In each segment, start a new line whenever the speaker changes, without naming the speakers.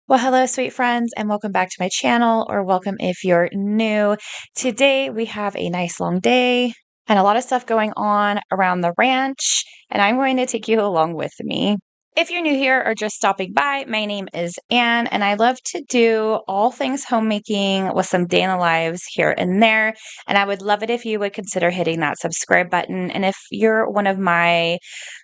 Well, hello, sweet friends, and welcome back to my channel, or welcome if you're new. Today, we have a nice long day and a lot of stuff going on around the ranch, and I'm going to take you along with me. If you're new here or just stopping by, my name is Anne, and I love to do all things homemaking with some day in the lives here and there. And I would love it if you would consider hitting that subscribe button. And if you're one of my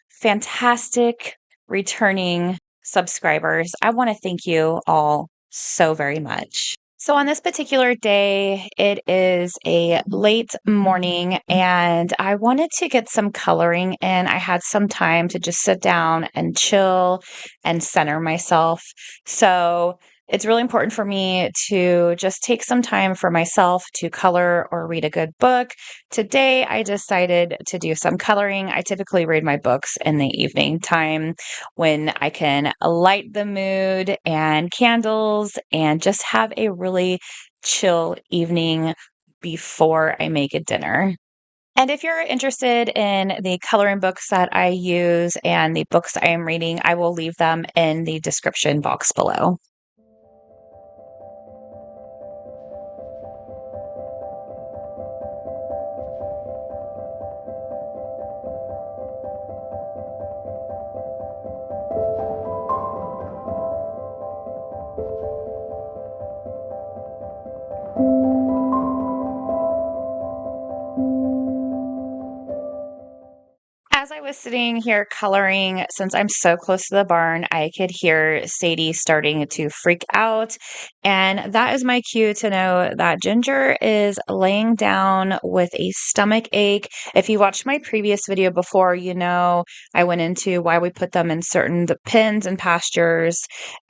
fantastic returning subscribers, I want to thank you all so very much. So, on this particular day, it is a late morning, and I wanted to get some coloring in. I had some time to just sit down and chill and center myself. So, it's really important for me to just take some time for myself to color or read a good book. Today, I decided to do some coloring. I typically read my books in the evening time when I can light the mood and candles and just have a really chill evening before I make a dinner. And if you're interested in the coloring books that I use and the books I am reading, I will leave them in the description box below. As I was sitting here coloring, since I'm so close to the barn, I could hear Sadie starting to freak out. And that is my cue to know that Ginger is laying down with a stomach ache. If you watched my previous video before, you know I went into why we put them in certain pens and pastures.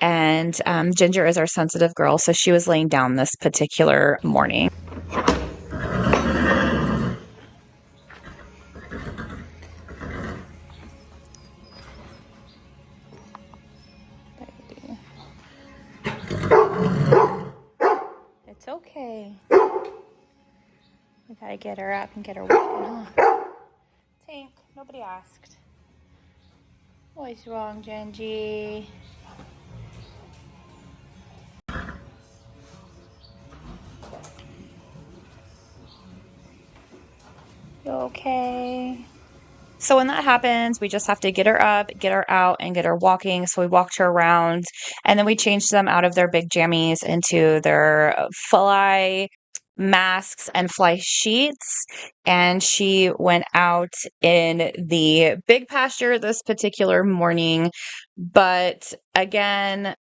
And Ginger is our sensitive girl, so she was laying down this particular morning. It's okay. We gotta get her up and get her walking, huh? Tank, nobody asked. What's wrong, Genji? You okay? So when that happens, we just have to get her up, get her out, and get her walking. So we walked her around, and then we changed them out of their big jammies into their fly masks and fly sheets. And she went out in the big pasture this particular morning. But again,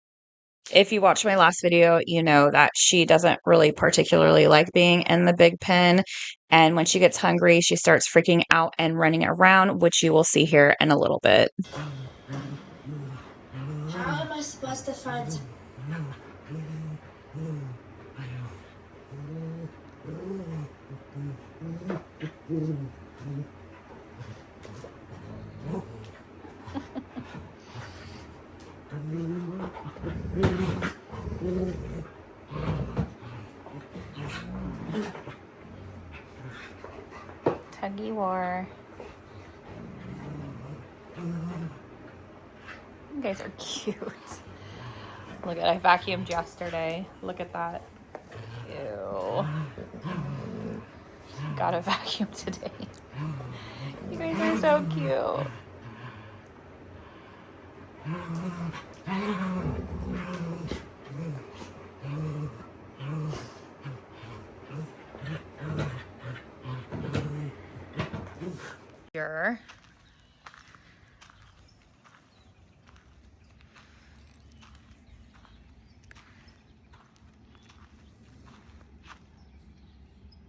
if you watched my last video, you know that she doesn't really particularly like being in the big pen. And when she gets hungry, she starts freaking out and running around, which you will see here in a little bit.
How am I supposed to find...
Tuggy war. You guys are cute. Look at, I vacuumed yesterday. Look at that. Ew. Got a vacuum today. You guys are so cute. Sure.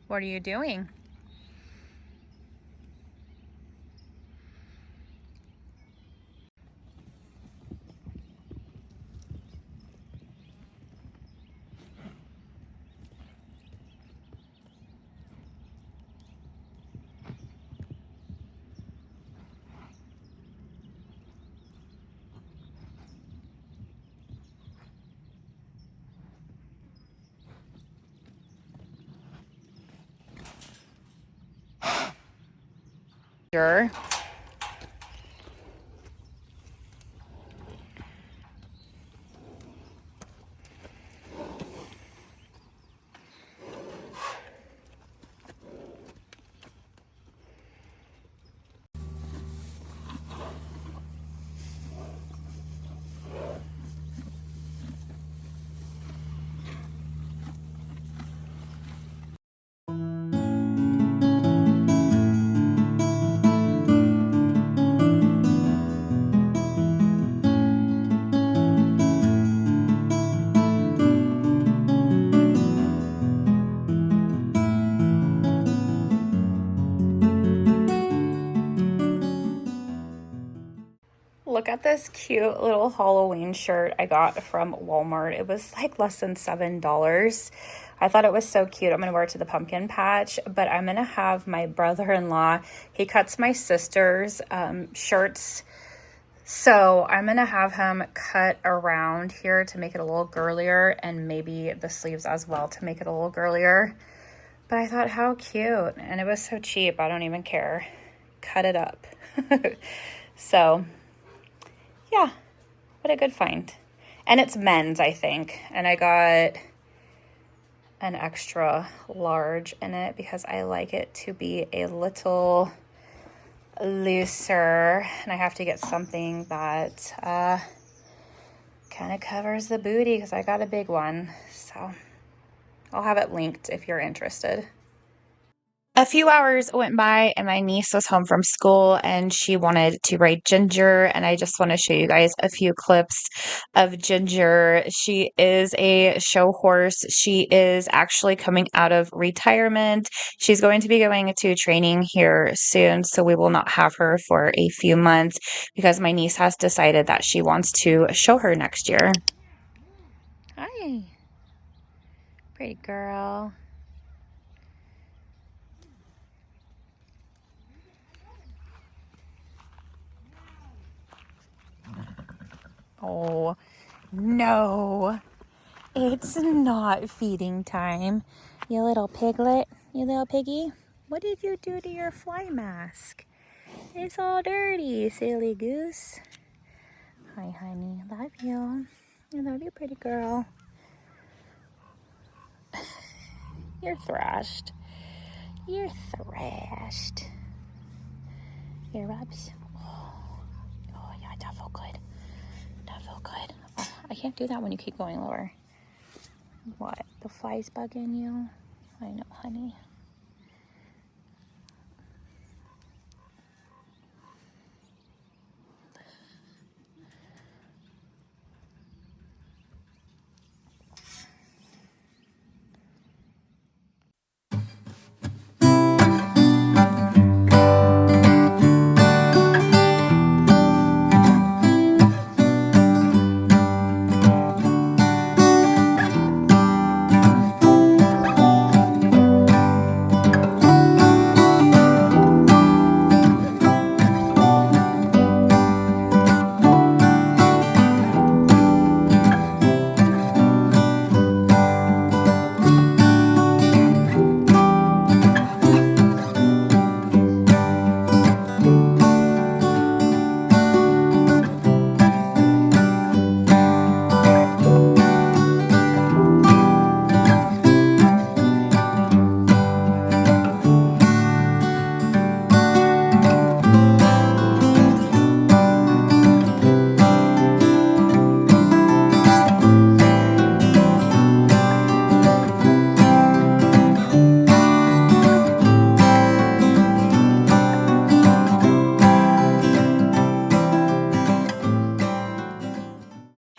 What are you doing? Sure. look at this cute little Halloween shirt I got from Walmart. It was like less than $7. I thought it was so cute. I'm going to wear it to the pumpkin patch, but I'm going to have my brother-in-law, he cuts my sister's shirts. So I'm going to have him cut around here to make it a little girlier, and maybe the sleeves as well to make it a little girlier. But I thought, how cute. And it was so cheap. I don't even care. Cut it up. So, yeah, what a good find. And it's men's, I think. And I got an extra large in it because I like it to be a little looser. And I have to get something that kind of covers the booty because I got a big one. So I'll have it linked if you're interested. A few hours went by and my niece was home from school and she wanted to ride Ginger, and I just want to show you guys a few clips of Ginger. She is a show horse. She is actually coming out of retirement. She's going to be going to training here soon, so we will not have her for a few months because my niece has decided that she wants to show her next year. Hi, pretty girl. Oh, no, it's not feeding time. You little piglet, you little piggy. What did you do to your fly mask? It's all dirty, silly goose. Hi, honey. Love you. I love you, pretty girl. You're thrashed. You're thrashed. Your rubs. Oh, yeah, that felt good. That felt good. Oh, I can't do that when you keep going lower. What? The flies bugging you? I know, honey.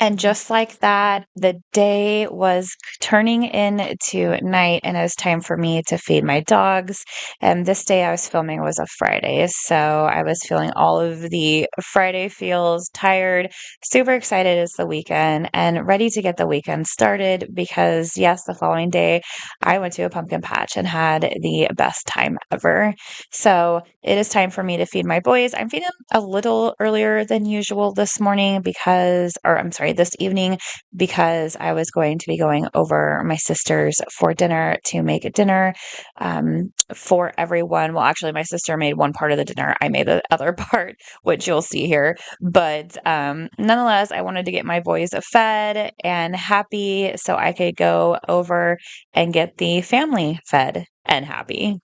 And just like that, the day was turning into night, and it was time for me to feed my dogs. And this day I was filming was a Friday, so I was feeling all of the Friday feels, tired, super excited it's the weekend, and ready to get the weekend started because, yes, the following day I went to a pumpkin patch and had the best time ever. So it is time for me to feed my boys. I'm feeding them a little earlier than usual this morning this evening, because I was going to be going over my sister's for dinner to make a dinner for everyone. Well, actually, my sister made one part of the dinner. I made the other part, which you'll see here. But nonetheless, I wanted to get my boys fed and happy so I could go over and get the family fed and happy.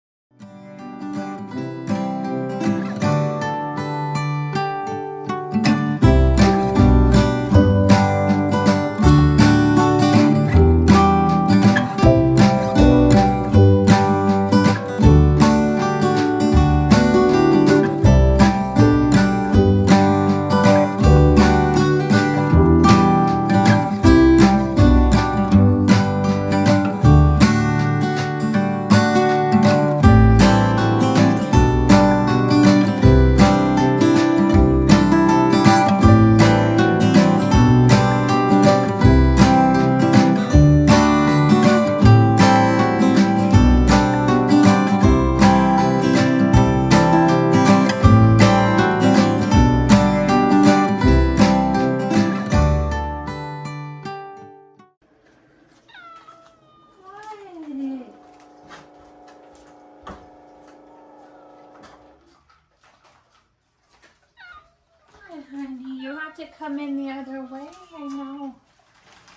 have to come in the other way. I know.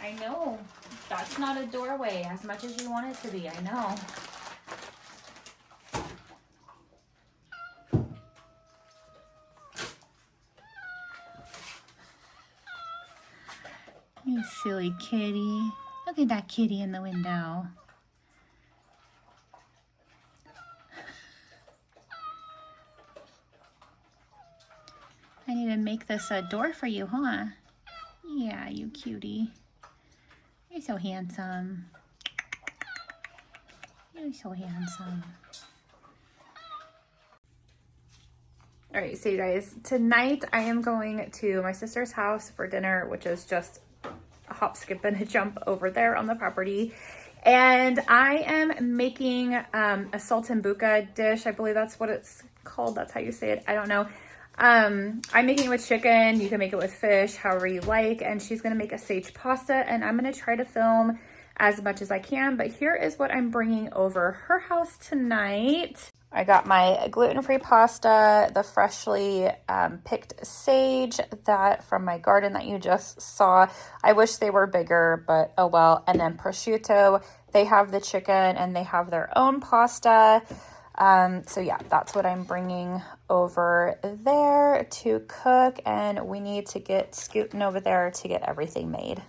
I know. That's not a doorway as much as you want it to be. I know. You silly kitty. Look at that kitty in the window. I need to make this a door for you, huh? Yeah, you cutie. You're so handsome. You're so handsome. All right, so you guys, tonight I am going to my sister's house for dinner, which is just a hop, skip, and a jump over there on the property. And I am making a saltimbocca dish. I believe that's what it's called. That's how you say it. I don't know. I'm making it with chicken. You can make it with fish, however you like. And she's going to make a sage pasta. And I'm going to try to film as much as I can. But here is what I'm bringing over her house tonight. I got my gluten-free pasta, the freshly picked sage that from my garden that you just saw. I wish they were bigger, but oh well. And then prosciutto. They have the chicken and they have their own pasta. So yeah, that's what I'm bringing over there to cook. And we need to get scooting over there to get everything made.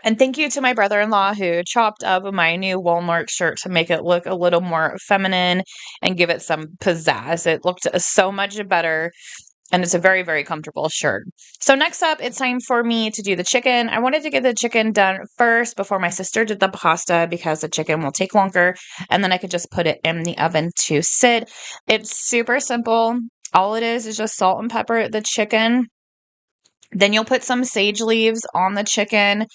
And thank you to my brother-in-law who chopped up my new Walmart shirt to make it look a little more feminine and give it some pizzazz. It looked so much better, and it's a very, very comfortable shirt. So next up, it's time for me to do the chicken. I wanted to get the chicken done first before my sister did the pasta because the chicken will take longer, and then I could just put it in the oven to sit. It's super simple. All it is just salt and pepper the chicken. Then you'll put some sage leaves on the chicken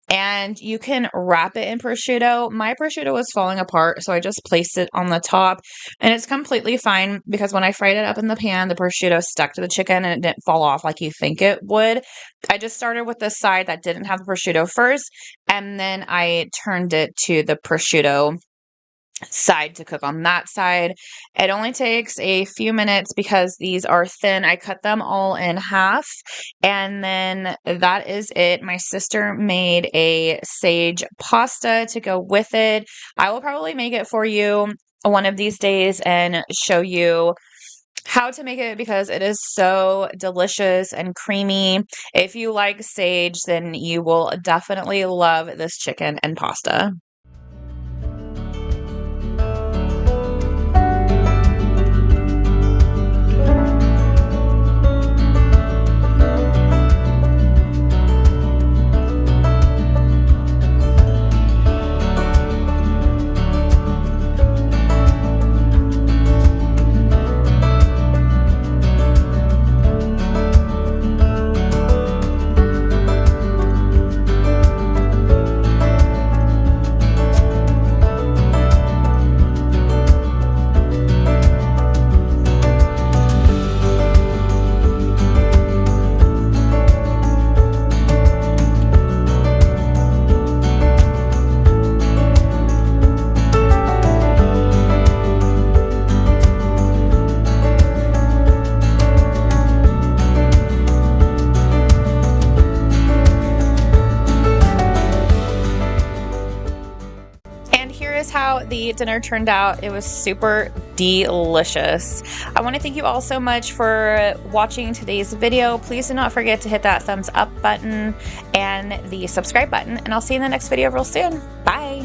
and you can wrap it in prosciutto. My prosciutto was falling apart, so I just placed it on the top and it's completely fine because when I fried it up in the pan, the prosciutto stuck to the chicken and it didn't fall off like you think it would. I just started with the side that didn't have the prosciutto first and then I turned it to the prosciutto side to cook on that side. It only takes a few minutes because these are thin. I cut them all in half and then that is it. My sister made a sage pasta to go with it. I will probably make it for you one of these days and show you how to make it because it is so delicious and creamy. If you like sage, then you will definitely love this chicken and pasta. How the dinner turned out. It was super delicious. I want to thank you all so much for watching today's video. Please do not forget to hit that thumbs up button and the subscribe button, and I'll see you in the next video real soon. Bye.